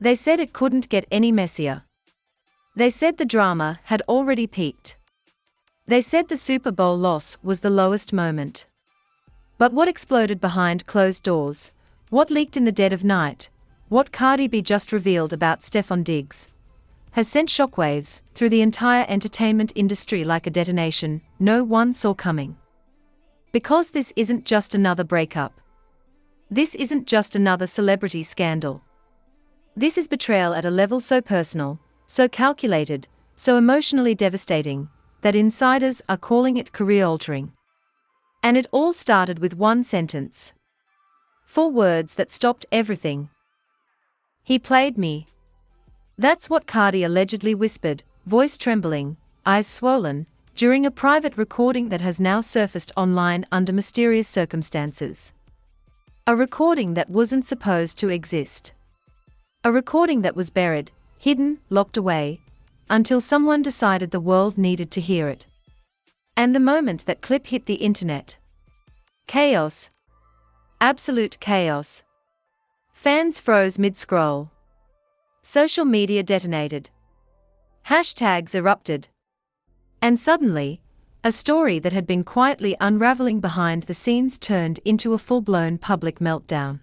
They said it couldn't get any messier. They said the drama had already peaked. They said the Super Bowl loss was the lowest moment. But what exploded behind closed doors, what leaked in the dead of night, what Cardi B just revealed about Stefon Diggs, has sent shockwaves through the entire entertainment industry like a detonation no one saw coming. Because this isn't just another breakup. This isn't just another celebrity scandal. This is betrayal at a level so personal, so calculated, so emotionally devastating, that insiders are calling it career-altering. And it all started with one sentence. 4 words that stopped everything. He played me. That's what Cardi allegedly whispered, voice trembling, eyes swollen, during a private recording that has now surfaced online under mysterious circumstances. A recording that wasn't supposed to exist. A recording that was buried, hidden, locked away, until someone decided the world needed to hear it. And the moment that clip hit the internet. Chaos. Absolute chaos. Fans froze mid-scroll. Social media detonated. Hashtags erupted. And suddenly, a story that had been quietly unraveling behind the scenes turned into a full-blown public meltdown.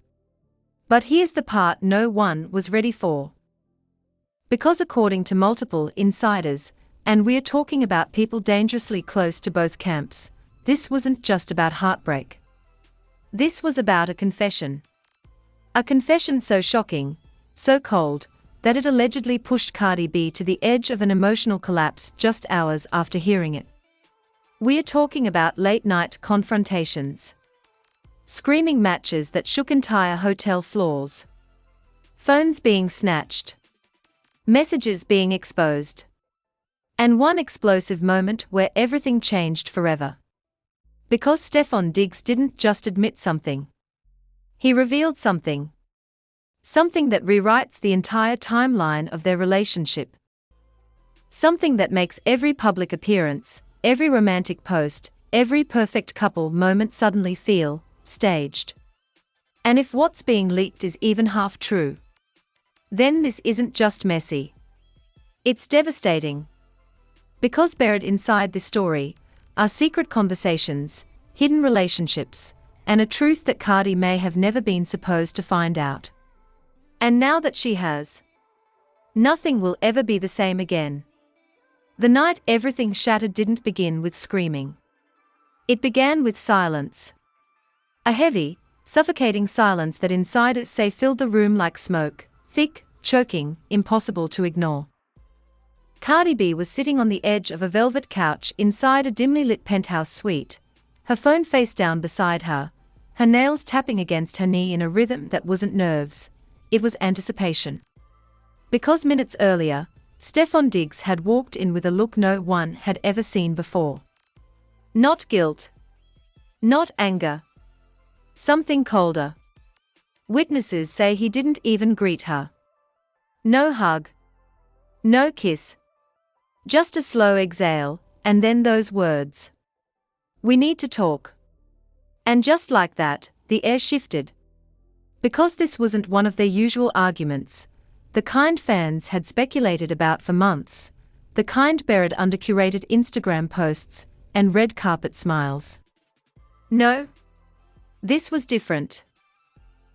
But here's the part no one was ready for. Because according to multiple insiders, and we're talking about people dangerously close to both camps, this wasn't just about heartbreak. This was about a confession. A confession so shocking, so cold, that it allegedly pushed Cardi B to the edge of an emotional collapse just hours after hearing it. We're talking about late-night confrontations. Screaming matches that shook entire hotel floors. Phones being snatched. Messages being exposed. And one explosive moment where everything changed forever. Because Stefon Diggs didn't just admit something. He revealed something. Something that rewrites the entire timeline of their relationship. Something that makes every public appearance, every romantic post, every perfect couple moment suddenly feel staged. And if what's being leaked is even half true, then this isn't just messy. It's devastating. Because buried inside this story are secret conversations, hidden relationships, and a truth that Cardi may have never been supposed to find out. And now that she has, nothing will ever be the same again. The night everything shattered didn't begin with screaming. It began with silence. A heavy, suffocating silence that insiders say filled the room like smoke, thick, choking, impossible to ignore. Cardi B was sitting on the edge of a velvet couch inside a dimly lit penthouse suite, her phone face down beside her, her nails tapping against her knee in a rhythm that wasn't nerves, it was anticipation. Because minutes earlier, Stefon Diggs had walked in with a look no one had ever seen before. Not guilt. Not anger. Something colder. Witnesses say he didn't even greet her. No hug. No kiss. Just a slow exhale, and then those words. We need to talk. And just like that, the air shifted. Because this wasn't one of their usual arguments, the kind fans had speculated about for months, the kind buried under curated Instagram posts and red carpet smiles. No. This was different.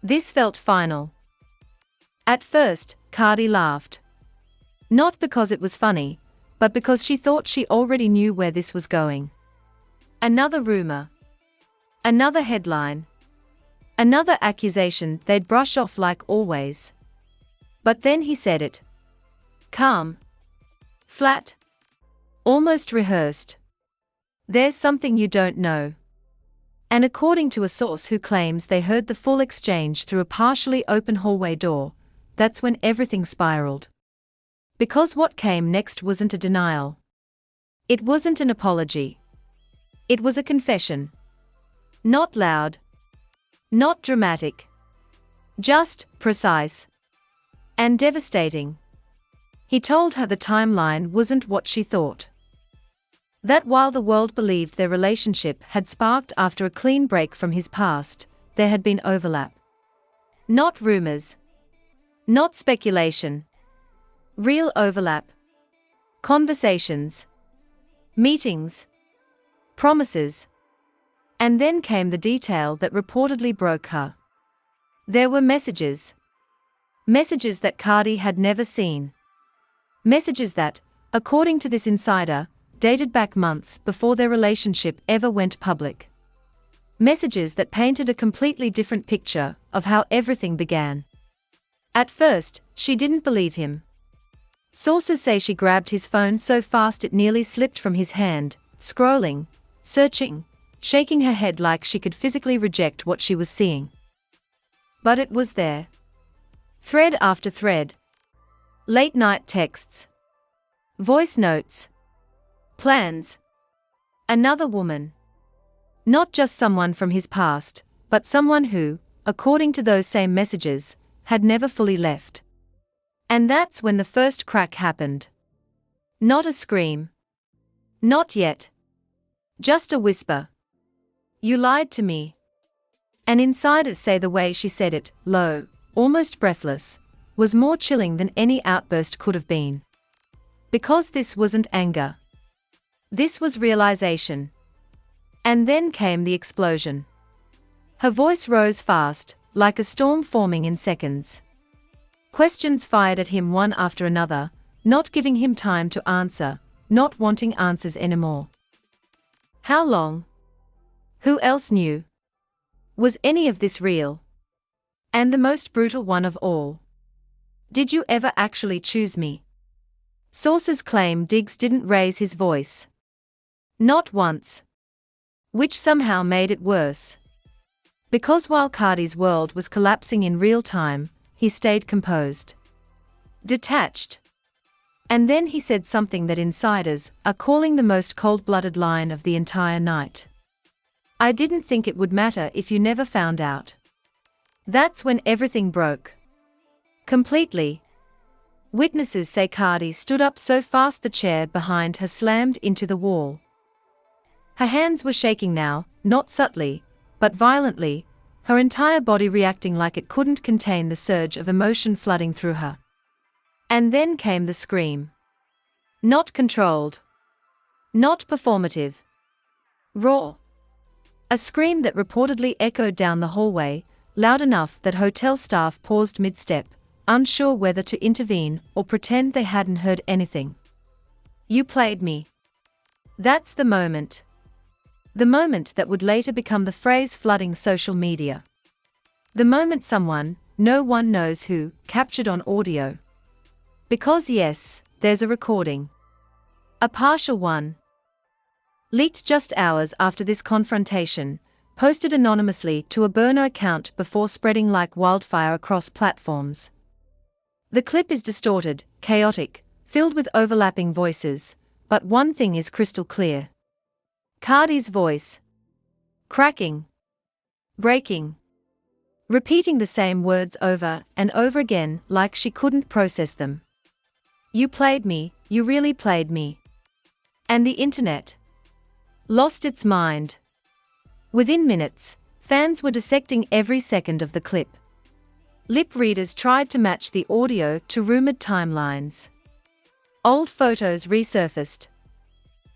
This felt final. At first, Cardi laughed. Not because it was funny, but because she thought she already knew where this was going. Another rumor. Another headline. Another accusation they'd brush off like always. But then he said it. Calm. Flat. Almost rehearsed. There's something you don't know. And according to a source who claims they heard the full exchange through a partially open hallway door, that's when everything spiraled. Because what came next wasn't a denial. It wasn't an apology. It was a confession. Not loud. Not dramatic. Just precise. And devastating. He told her the timeline wasn't what she thought. That while the world believed their relationship had sparked after a clean break from his past, there had been overlap. Not rumors. Not speculation. Real overlap. Conversations. Meetings. Promises. And then came the detail that reportedly broke her. There were messages. Messages that Cardi had never seen. Messages that, according to this insider, dated back months before their relationship ever went public. Messages that painted a completely different picture of how everything began. At first, she didn't believe him. Sources say she grabbed his phone so fast it nearly slipped from his hand, scrolling, searching, shaking her head like she could physically reject what she was seeing. But it was there. Thread after thread. Late-night texts. Voice notes. Plans. Another woman. Not just someone from his past, but someone who, according to those same messages, had never fully left. And that's when the first crack happened. Not a scream. Not yet. Just a whisper. You lied to me. And insiders say the way she said it, low, almost breathless, was more chilling than any outburst could have been. Because this wasn't anger. This was realization. And then came the explosion. Her voice rose fast, like a storm forming in seconds. Questions fired at him one after another, not giving him time to answer, not wanting answers anymore. How long? Who else knew? Was any of this real? And the most brutal one of all. Did you ever actually choose me? Sources claim Diggs didn't raise his voice. Not once. Which somehow made it worse. Because while Cardi's world was collapsing in real time, he stayed composed. Detached. And then he said something that insiders are calling the most cold-blooded line of the entire night. I didn't think it would matter if you never found out. That's when everything broke. Completely. Witnesses say Cardi stood up so fast the chair behind her slammed into the wall. Her hands were shaking now, not subtly, but violently, her entire body reacting like it couldn't contain the surge of emotion flooding through her. And then came the scream. Not controlled. Not performative. Raw. A scream that reportedly echoed down the hallway, loud enough that hotel staff paused mid-step, unsure whether to intervene or pretend they hadn't heard anything. You played me. That's the moment. The moment that would later become the phrase flooding social media. The moment someone, no one knows who, captured on audio. Because yes, there's a recording. A partial one. Leaked just hours after this confrontation, posted anonymously to a burner account before spreading like wildfire across platforms. The clip is distorted, chaotic, filled with overlapping voices, but one thing is crystal clear. Cardi's voice. Cracking. Breaking. Repeating the same words over and over again like she couldn't process them. You played me, you really played me. And the internet lost its mind. Within minutes, fans were dissecting every second of the clip. Lip readers tried to match the audio to rumored timelines. Old photos resurfaced.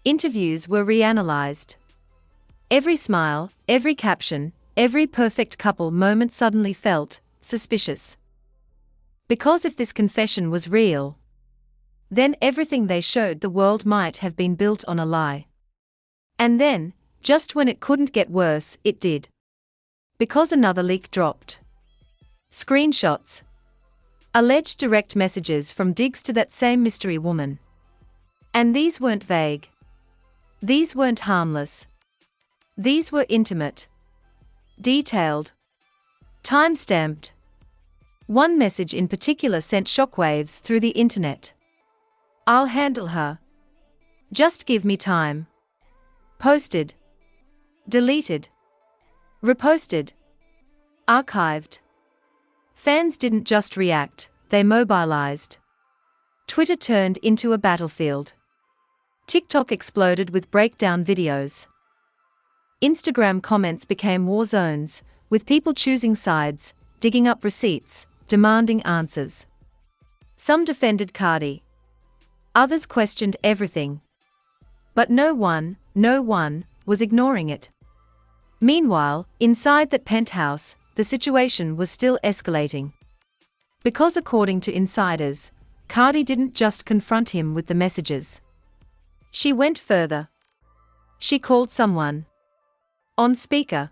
Interviews were reanalyzed. Every smile, every caption, every perfect couple moment suddenly felt suspicious. Because if this confession was real, then everything they showed the world might have been built on a lie. And then, just when it couldn't get worse, it did. Because another leak dropped. Screenshots. Alleged direct messages from Diggs to that same mystery woman. And these weren't vague. These weren't harmless. These were intimate. Detailed. Time-stamped. One message in particular sent shockwaves through the internet. I'll handle her. Just give me time. Posted. Deleted. Reposted. Archived. Fans didn't just react, they mobilized. Twitter turned into a battlefield. TikTok exploded with breakdown videos. Instagram comments became war zones, with people choosing sides, digging up receipts, demanding answers. Some defended Cardi. Others questioned everything. But no one was ignoring it. Meanwhile, inside that penthouse, the situation was still escalating. Because according to insiders, Cardi didn't just confront him with the messages. She went further. She called someone on speaker.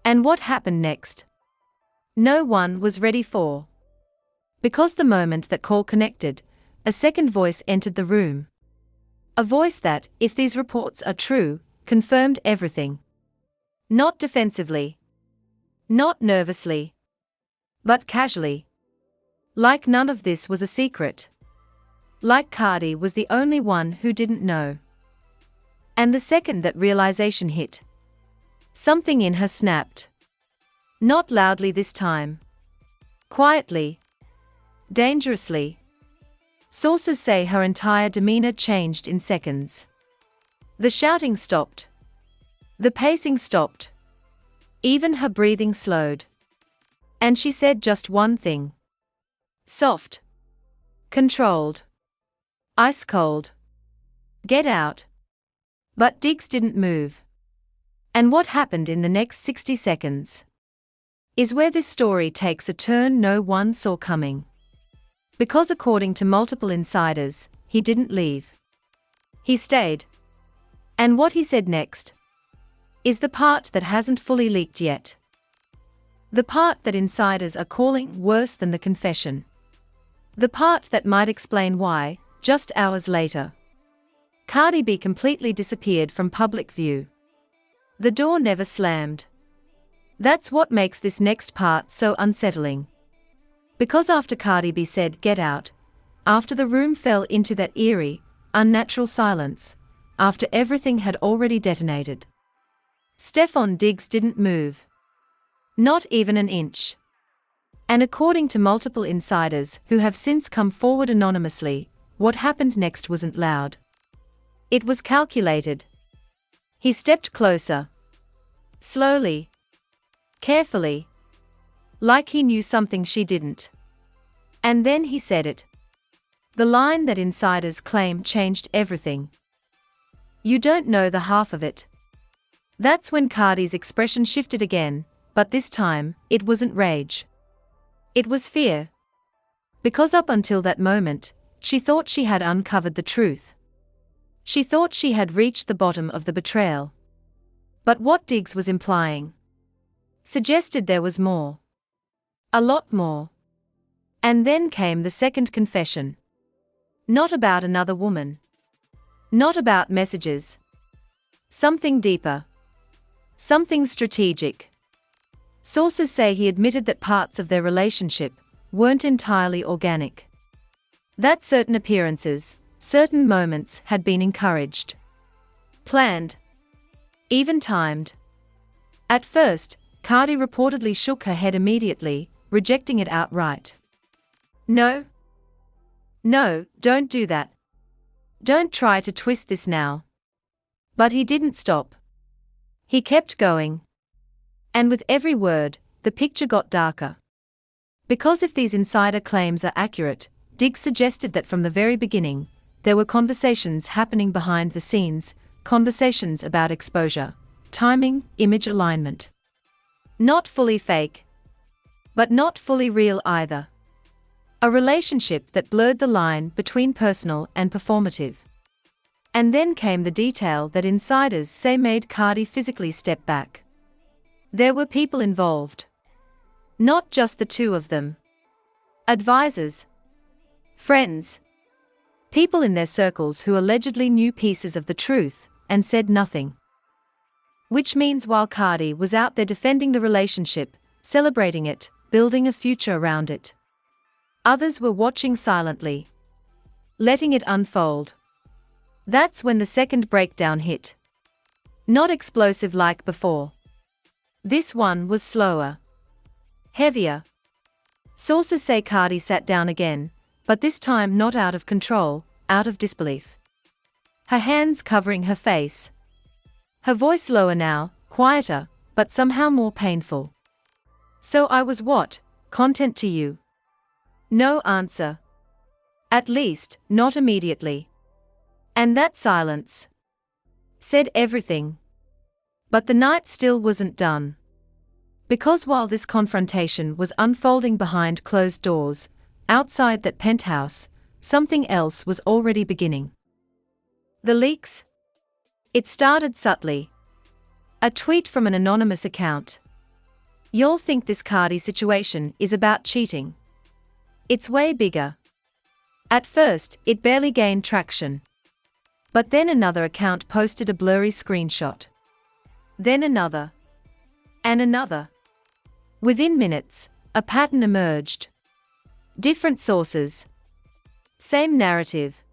And what happened next? No one was ready for. Because the moment that call connected, a second voice entered the room. A voice that, if these reports are true, confirmed everything. Not defensively. Not nervously. But casually. Like none of this was a secret. Like Cardi was the only one who didn't know. And the second that realization hit, something in her snapped. Not loudly this time. Quietly. Dangerously. Sources say her entire demeanor changed in seconds. The shouting stopped. The pacing stopped. Even her breathing slowed. And she said just one thing. Soft. Controlled. Ice cold. Get out. But Diggs didn't move. And what happened in the next 60 seconds is where this story takes a turn no one saw coming. Because according to multiple insiders, he didn't leave. He stayed. And what he said next is the part that hasn't fully leaked yet. The part that insiders are calling worse than the confession. The part that might explain why, just hours later, Cardi B completely disappeared from public view. The door never slammed. That's what makes this next part so unsettling. Because after Cardi B said "get out," after the room fell into that eerie, unnatural silence, after everything had already detonated, Stefon Diggs didn't move. Not even an inch. And according to multiple insiders who have since come forward anonymously, what happened next wasn't loud. It was calculated. He stepped closer. Slowly. Carefully. Like he knew something she didn't. And then he said it. The line that insiders claim changed everything. You don't know the half of it. That's when Cardi's expression shifted again, but this time, it wasn't rage. It was fear. Because up until that moment, she thought she had uncovered the truth. She thought she had reached the bottom of the betrayal. But what Diggs was implying suggested there was more. A lot more. And then came the second confession. Not about another woman. Not about messages. Something deeper. Something strategic. Sources say he admitted that parts of their relationship weren't entirely organic. That certain appearances, certain moments had been encouraged. Planned. Even timed. At first, Cardi reportedly shook her head immediately, rejecting it outright. No. No, don't do that. Don't try to twist this now. But he didn't stop. He kept going. And with every word, the picture got darker. Because if these insider claims are accurate, Diggs suggested that from the very beginning, there were conversations happening behind the scenes, conversations about exposure, timing, image alignment. Not fully fake. But not fully real either. A relationship that blurred the line between personal and performative. And then came the detail that insiders say made Cardi physically step back. There were people involved. Not just the two of them. Advisors. Friends. People in their circles who allegedly knew pieces of the truth and said nothing. Which means while Cardi was out there defending the relationship, celebrating it, building a future around it, others were watching silently. Letting it unfold. That's when the second breakdown hit. Not explosive like before. This one was slower. Heavier. Sources say Cardi sat down again, but this time not out of control, out of disbelief. Her hands covering her face. Her voice lower now, quieter, but somehow more painful. So I was what? Content to you? No answer. At least, not immediately. And that silence said everything. But the night still wasn't done. Because while this confrontation was unfolding behind closed doors, outside that penthouse, something else was already beginning. The leaks? It started subtly. A tweet from an anonymous account. "Y'all think this Cardi situation is about cheating? It's way bigger." At first, it barely gained traction. But then another account posted a blurry screenshot. Then another. And another. Within minutes, a pattern emerged. Different sources. Same narrative.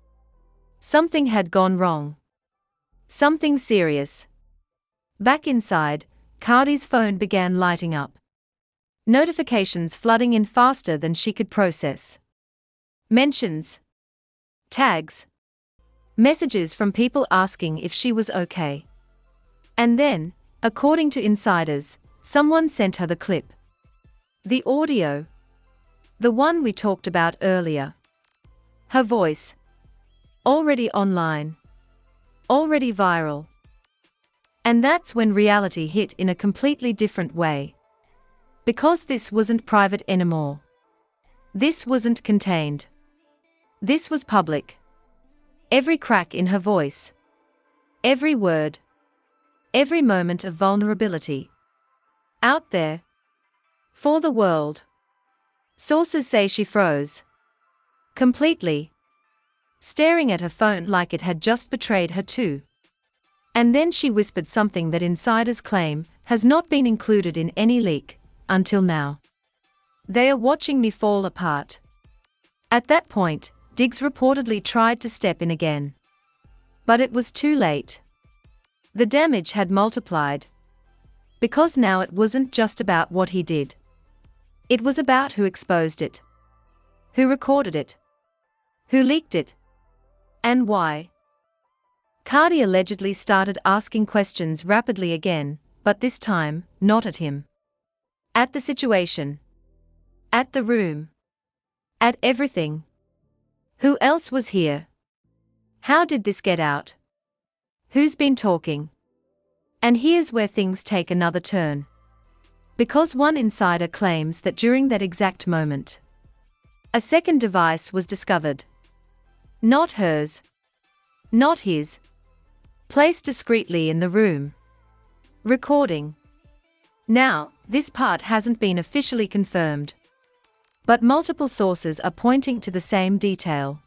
Something had gone wrong. Something serious. Back inside, Cardi's phone began lighting up. Notifications flooding in faster than she could process. Mentions. Tags. Messages from people asking if she was okay. And then, according to insiders, someone sent her the clip. The audio. The one we talked about earlier. Her voice. Already online. Already viral. And that's when reality hit in a completely different way. Because this wasn't private anymore. This wasn't contained. This was public. Every crack in her voice. Every word. Every moment of vulnerability. Out there. For the world. Sources say she froze. Completely. Staring at her phone like it had just betrayed her too. And then she whispered something that insiders claim has not been included in any leak, until now. "They are watching me fall apart." At that point, Diggs reportedly tried to step in again. But it was too late. The damage had multiplied. Because now it wasn't just about what he did. It was about who exposed it. Who recorded it. Who leaked it. And why. Cardi allegedly started asking questions rapidly again, but this time, not at him. At the situation. At the room. At everything. Who else was here? How did this get out? Who's been talking? And here's where things take another turn. Because one insider claims that during that exact moment, a second device was discovered. Not hers. Not his. Placed discreetly in the room. Recording. Now, this part hasn't been officially confirmed. But multiple sources are pointing to the same detail.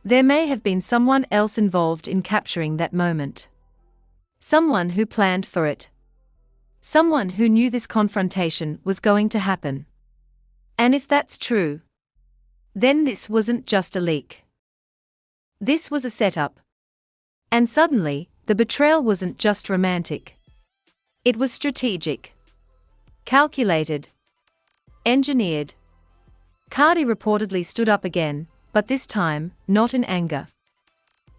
There may have been someone else involved in capturing that moment. Someone who planned for it. Someone who knew this confrontation was going to happen. And if that's true, then this wasn't just a leak. This was a setup. And suddenly, the betrayal wasn't just romantic. It was strategic. Calculated. Engineered. Cardi reportedly stood up again, but this time, not in anger.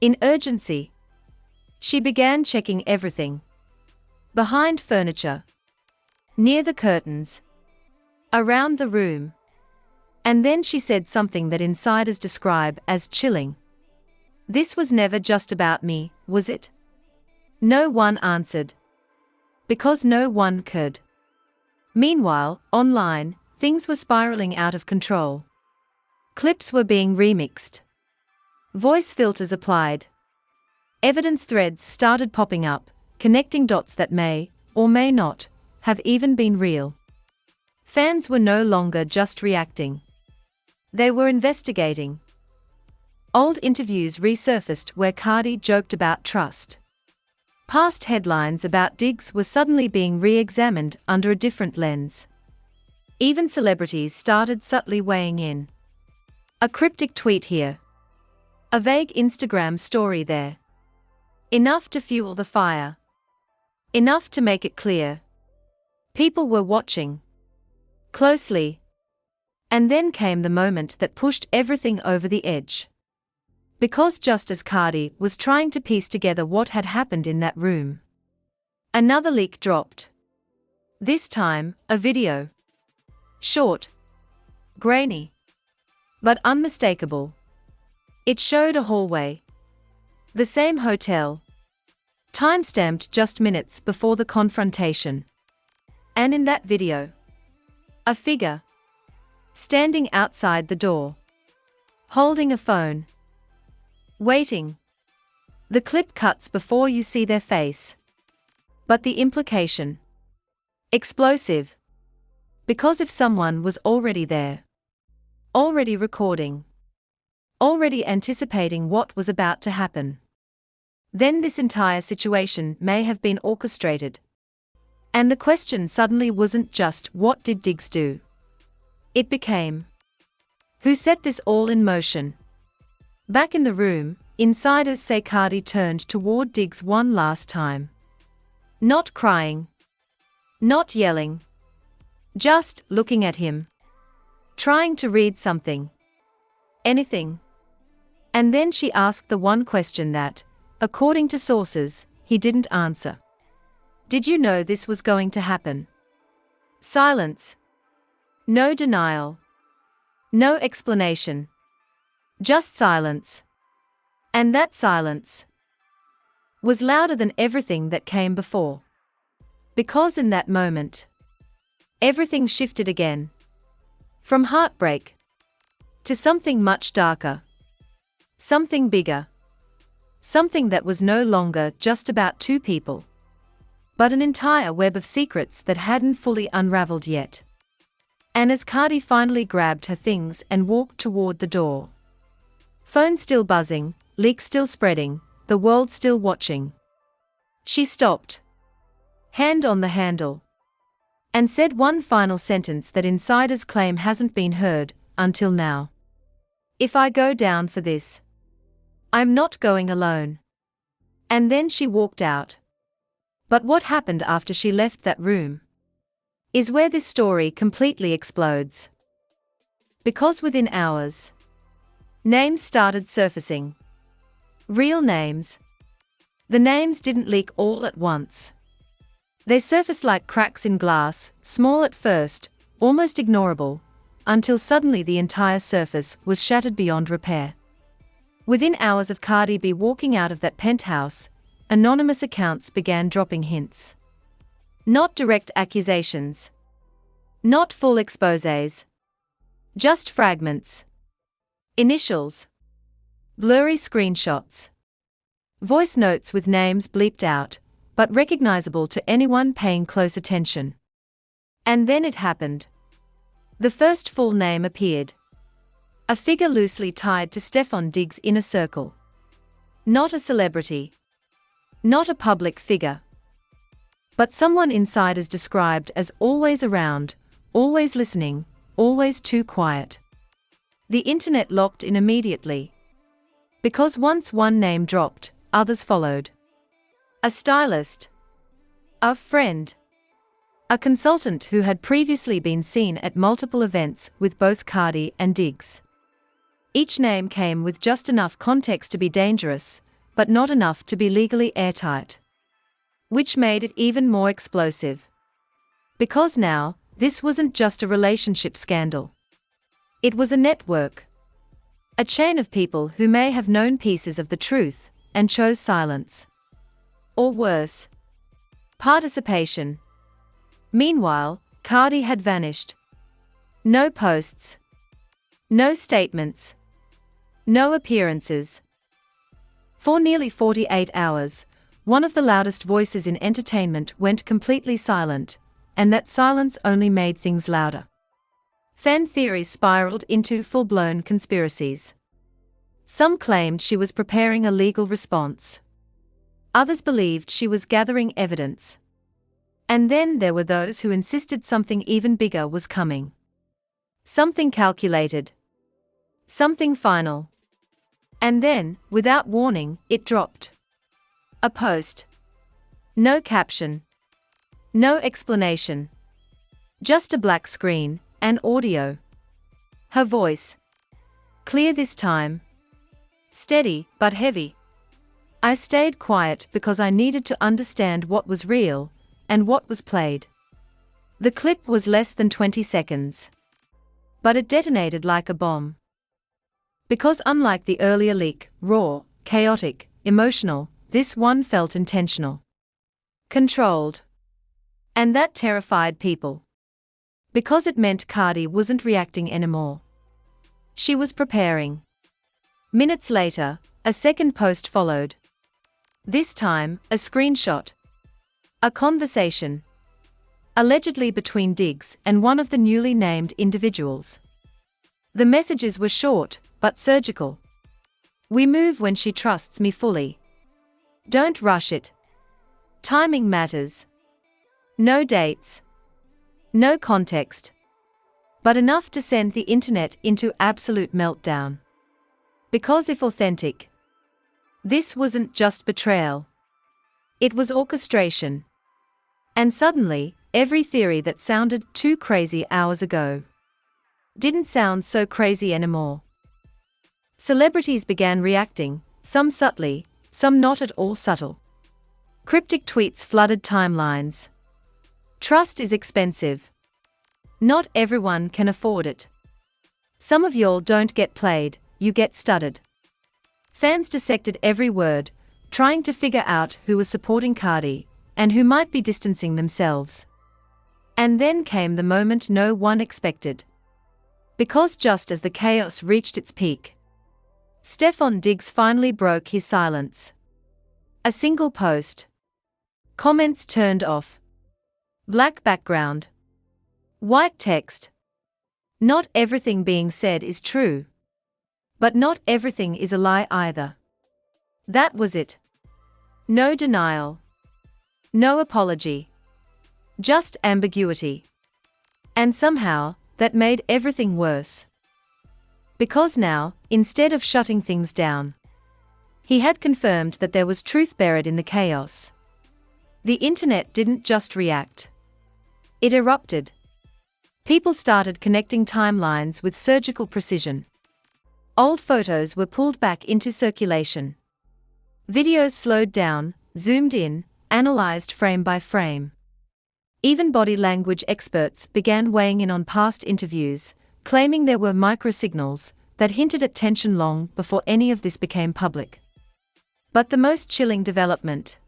In urgency. She began checking everything. Behind furniture. Near the curtains. Around the room. And then she said something that insiders describe as chilling. "This was never just about me, was it?" No one answered. Because no one could. Meanwhile, online, things were spiraling out of control. Clips were being remixed. Voice filters applied. Evidence threads started popping up, connecting dots that may, or may not, have even been real. Fans were no longer just reacting. They were investigating. Old interviews resurfaced where Cardi joked about trust. Past headlines about Diggs were suddenly being re-examined under a different lens. Even celebrities started subtly weighing in. A cryptic tweet here. A vague Instagram story there. Enough to fuel the fire. Enough to make it clear. People were watching. Closely. And then came the moment that pushed everything over the edge. Because just as Cardi was trying to piece together what had happened in that room, another leak dropped. This time, a video. Short, grainy, but unmistakable. It showed a hallway. The same hotel. Time-stamped just minutes before the confrontation. And in that video, a figure standing outside the door, holding a phone, waiting. The clip cuts before you see their face. But the implication? Explosive. Because if someone was already there, already recording, already anticipating what was about to happen, then this entire situation may have been orchestrated. And the question suddenly wasn't just what did Diggs do? It became, who set this all in motion? Back in the room, insiders say Cardi turned toward Diggs one last time. Not crying. Not yelling. Just looking at him. Trying to read something. Anything. And then she asked the one question that, according to sources, he didn't answer. Did you know this was going to happen? Silence. No denial. No explanation. Just silence. And that silence was louder than everything that came before. Because in that moment, everything shifted again. From heartbreak to something much darker. Something bigger. Something that was no longer just about two people, but an entire web of secrets that hadn't fully unraveled yet. And as Cardi finally grabbed her things and walked toward the door, phone still buzzing, leak still spreading, the world still watching, she stopped, hand on the handle, and said one final sentence that insiders claim hasn't been heard until now. If I go down for this, I'm not going alone. And then she walked out. But what happened after she left that room is where this story completely explodes. Because within hours, names started surfacing. Real names. The names didn't leak all at once. They surfaced like cracks in glass, small at first, almost ignorable, until suddenly the entire surface was shattered beyond repair. Within hours of Cardi B walking out of that penthouse, anonymous accounts began dropping hints. Not direct accusations. Not full exposés. Just fragments. Initials. Blurry screenshots. Voice notes with names bleeped out, but recognizable to anyone paying close attention. And then it happened. The first full name appeared. A figure loosely tied to Stefon Diggs' inner circle. Not a celebrity. Not a public figure. But someone insiders described as always around, always listening, always too quiet. The internet locked in immediately. Because once one name dropped, others followed. A stylist. A friend. A consultant who had previously been seen at multiple events with both Cardi and Diggs. Each name came with just enough context to be dangerous, but not enough to be legally airtight. Which made it even more explosive. Because now, this wasn't just a relationship scandal. It was a network. A chain of people who may have known pieces of the truth, and chose silence. Or worse, participation. Meanwhile, Cardi had vanished. No posts. No statements. No appearances. For nearly 48 hours, one of the loudest voices in entertainment went completely silent, and that silence only made things louder. Fan theories spiraled into full-blown conspiracies. Some claimed she was preparing a legal response. Others believed she was gathering evidence. And then there were those who insisted something even bigger was coming. Something calculated. Something final. And then, without warning, it dropped. A post. No caption. No explanation. Just a black screen, and audio. Her voice. Clear this time. Steady, but heavy. I stayed quiet because I needed to understand what was real, and what was played. The clip was less than 20 seconds. But it detonated like a bomb. Because unlike the earlier leak, raw, chaotic, emotional, this one felt intentional. Controlled. And that terrified people. Because it meant Cardi wasn't reacting anymore. She was preparing. Minutes later, a second post followed. This time, a screenshot. A conversation. Allegedly between Diggs and one of the newly named individuals. The messages were short, but surgical. We move when she trusts me fully. Don't rush it. Timing matters. No dates. No context. But enough to send the internet into absolute meltdown. Because if authentic, this wasn't just betrayal. It was orchestration. And suddenly, every theory that sounded too crazy hours ago didn't sound so crazy anymore. Celebrities began reacting, some subtly, some not at all subtle. Cryptic tweets flooded timelines. Trust is expensive. Not everyone can afford it. Some of y'all don't get played, you get studied. Fans dissected every word, trying to figure out who was supporting Cardi, and who might be distancing themselves. And then came the moment no one expected. Because just as the chaos reached its peak, Stefon Diggs finally broke his silence. A single post. Comments turned off. Black background. White text. Not everything being said is true. But not everything is a lie either. That was it. No denial. No apology. Just ambiguity. And somehow, that made everything worse. Because now, instead of shutting things down, he had confirmed that there was truth buried in the chaos. The internet didn't just react. It erupted. People started connecting timelines with surgical precision. Old photos were pulled back into circulation. Videos slowed down, zoomed in, analyzed frame by frame. Even body language experts began weighing in on past interviews, claiming there were microsignals that hinted at tension long before any of this became public. But the most chilling development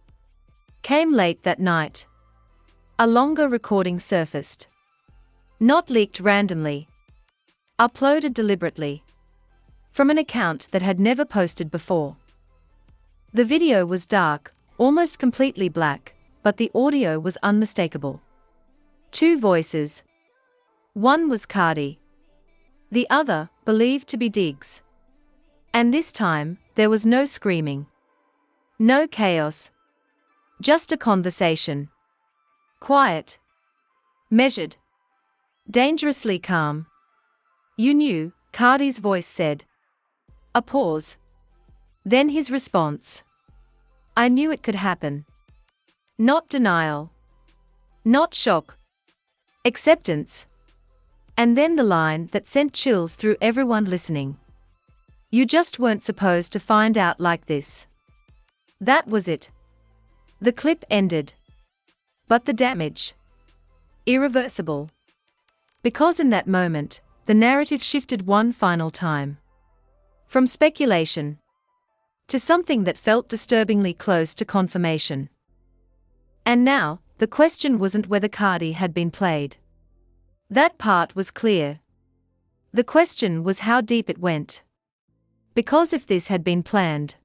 came late that night. A longer recording surfaced. Not leaked randomly. Uploaded deliberately. From an account that had never posted before. The video was dark, almost completely black, but the audio was unmistakable. Two voices. One was Cardi. The other, believed to be Diggs. And this time, there was no screaming. No chaos. Just a conversation. Quiet. Measured. Dangerously calm. You knew, Cardi's voice said. A pause. Then his response. I knew it could happen. Not denial. Not shock. Acceptance. And then the line that sent chills through everyone listening. You just weren't supposed to find out like this. That was it. The clip ended. But the damage. Irreversible. Because in that moment, the narrative shifted one final time. From speculation to something that felt disturbingly close to confirmation. And now, the question wasn't whether Cardi had been played. That part was clear. The question was how deep it went. Because if this had been planned,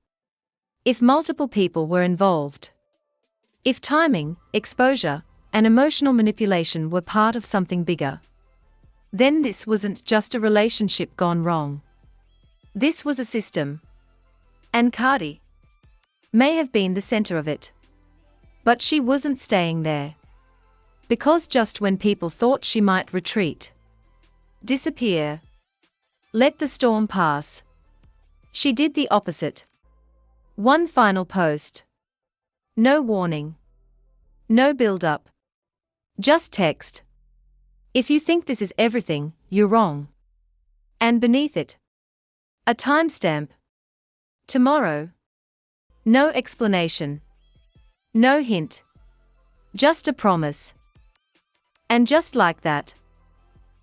if multiple people were involved, if timing, exposure, and emotional manipulation were part of something bigger, then this wasn't just a relationship gone wrong. This was a system. And Cardi may have been the center of it. But she wasn't staying there. Because just when people thought she might retreat, disappear, let the storm pass, she did the opposite. One final post. No warning. No build-up. Just text. If you think this is everything, you're wrong. And beneath it, a timestamp. Tomorrow. No explanation. No hint. Just a promise. And just like that,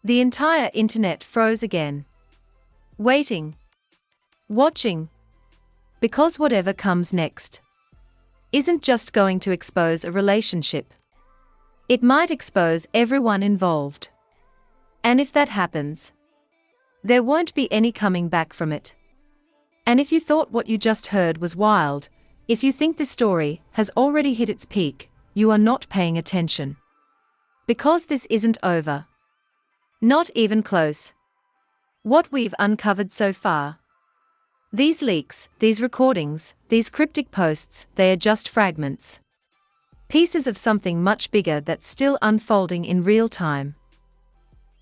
The entire internet froze again. Waiting. Watching. Because whatever comes next isn't just going to expose a relationship. It might expose everyone involved. And if that happens, there won't be any coming back from it. And if you thought what you just heard was wild, if you think this story has already hit its peak, you are not paying attention. Because this isn't over. Not even close. What we've uncovered so far. These leaks, these recordings, these cryptic posts, they are just fragments. Pieces of something much bigger that's still unfolding in real time.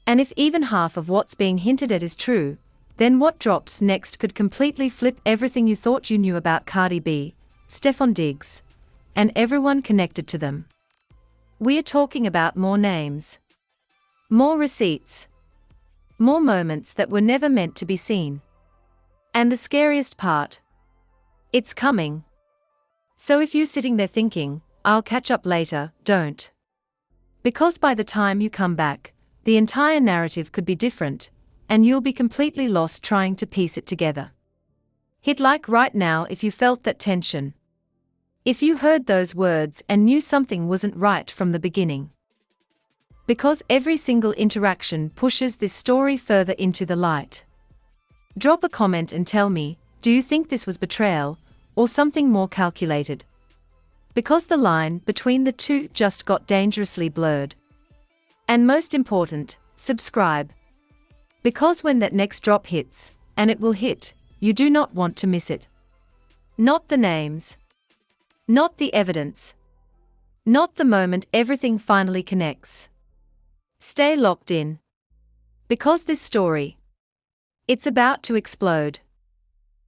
And if even half of what's being hinted at is true, then what drops next could completely flip everything you thought you knew about Cardi B, Stefon Diggs, and everyone connected to them. We are talking about more names. More receipts. More moments that were never meant to be seen. And the scariest part? It's coming. So if you're sitting there thinking, I'll catch up later, don't. Because by the time you come back, the entire narrative could be different, and you'll be completely lost trying to piece it together. Hit like right now if you felt that tension. If you heard those words and knew something wasn't right from the beginning. Because every single interaction pushes this story further into the light. Drop a comment and tell me, do you think this was betrayal, or something more calculated? Because the line between the two just got dangerously blurred. And most important, subscribe. Because when that next drop hits, and it will hit, you do not want to miss it. Not the names. Not the evidence. Not the moment everything finally connects. Stay locked in. Because this story, it's about to explode.